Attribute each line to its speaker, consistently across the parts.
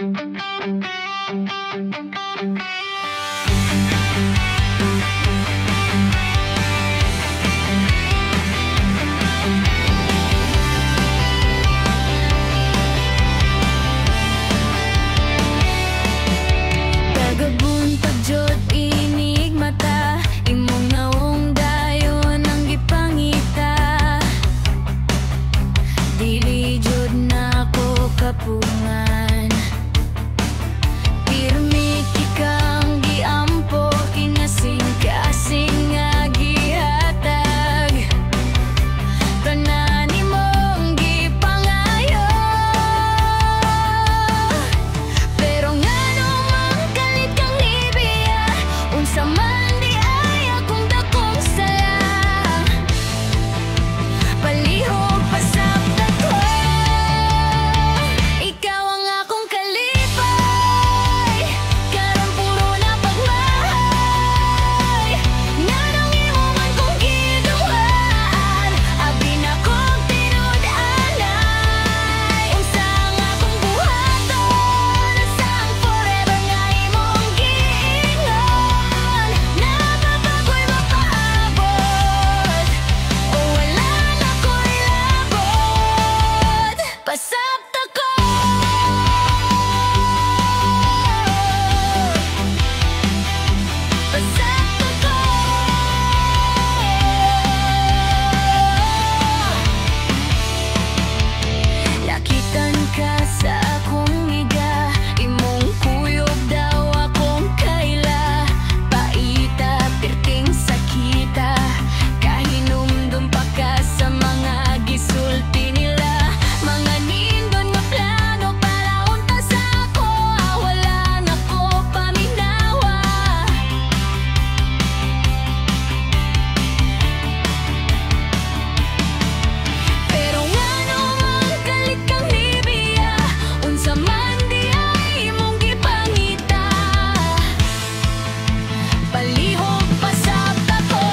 Speaker 1: Tagabuntag jud inig mata, imong naong dayon ang gipangita. Dili jud nako kapungan, pirmi kikang giampo, kinasing-kasing nga gihatag. Tanan imong gipangayo, pero ngano man kalit kang nibiya, unsa man di ay akong dakong saya. Palihog pasabta ko, ikaw ang akong kalipay, karon puro na pagmahay. Nganong imo man kong giduhaan, abi na kong tinud-anay. Unsa ang akong buhaton, asa ang forever nga imong giingon. Napapagoy mapaabot, o wala na ko'y labot. Pasabta ko, pasabta ko. Lakitan ka sa akong iga, imong kuyog daw akong kaila. Paita, perting sakita, kahinumdum pa ka sa mga gisulti nila. Mga nindot nga plano para unta sa ako, wala na ko paminawa. Pero ngano man kalit kang nibiya, unsa man di ay imong gipangita. Palihog pasabta ko,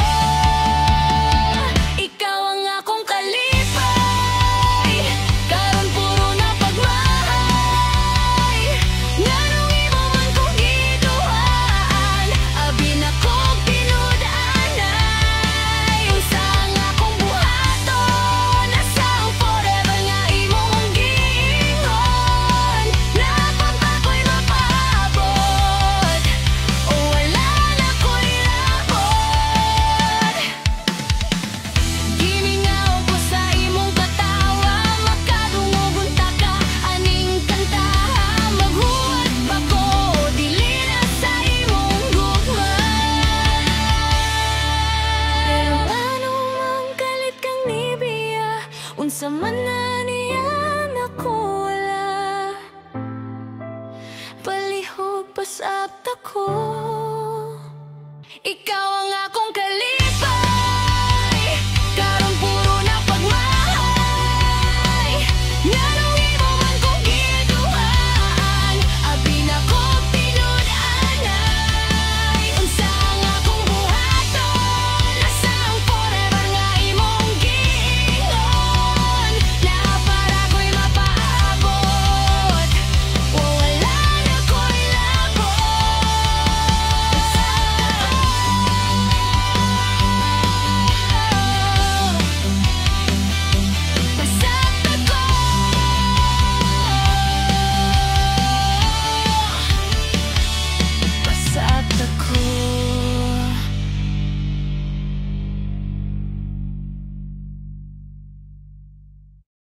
Speaker 1: ikaw ang akong kalipay, karon puro na pagmahay. Nganong imo man kong giduhaan, abi na kong tinud-anay. Unsa ang akong buhaton, asa ang forever nga imong giingon. Napapagoy mapaabot, o wala na ko'y labot. Gimingaw ko sa imong katawa, makadungog unta ka aning kantaha. Maghuwat pa ko, dili na sa imong gugma. Pero ano man kalit kang nibiya, unsa man na niyan ako wala. Palihog pasabta ko.